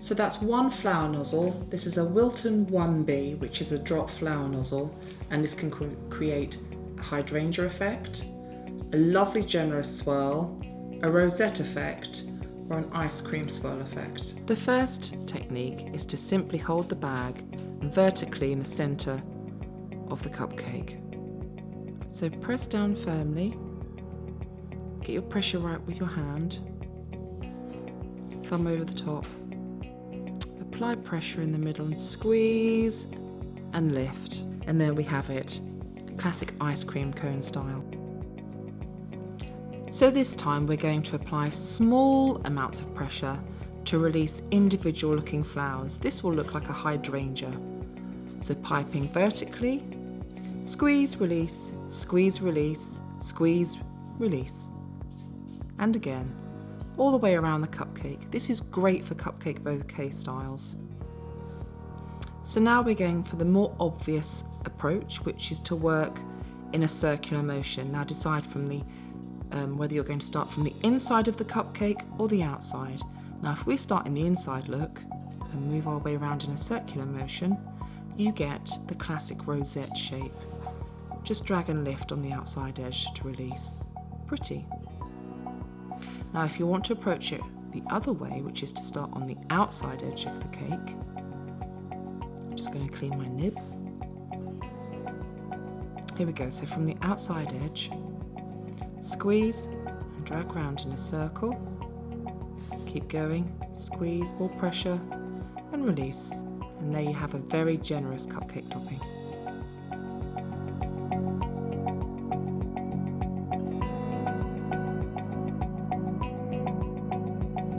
So that's one flower nozzle. This is a Wilton 1B, which is a drop flower nozzle, and this can create a hydrangea effect, a lovely generous swirl, a rosette effect, or an ice cream swirl effect. The first technique is to simply hold the bag vertically in the center of the cupcake. So press down firmly, get your pressure right with your hand, thumb over the top, apply pressure in the middle and squeeze and lift. And there we have it, classic ice cream cone style. So this time we're going to apply small amounts of pressure to release individual looking flowers. This will look like a hydrangea. So piping vertically, squeeze, release, squeeze, release, squeeze, release. And again, all the way around the cupcake. This is great for cupcake bouquet styles. So now we're going for the more obvious approach, which is to work in a circular motion. Now decide from the whether you're going to start from the inside of the cupcake or the outside. Now if we start in the inside look and move our way around in a circular motion, you get the classic rosette shape. Just drag and lift on the outside edge to release. Pretty. Now if you want to approach it the other way, which is to start on the outside edge of the cake, I'm just going to clean my nib. Here we go, so from the outside edge, squeeze and drag round in a circle. Keep going, squeeze, more pressure and release. And there you have a very generous cupcake topping.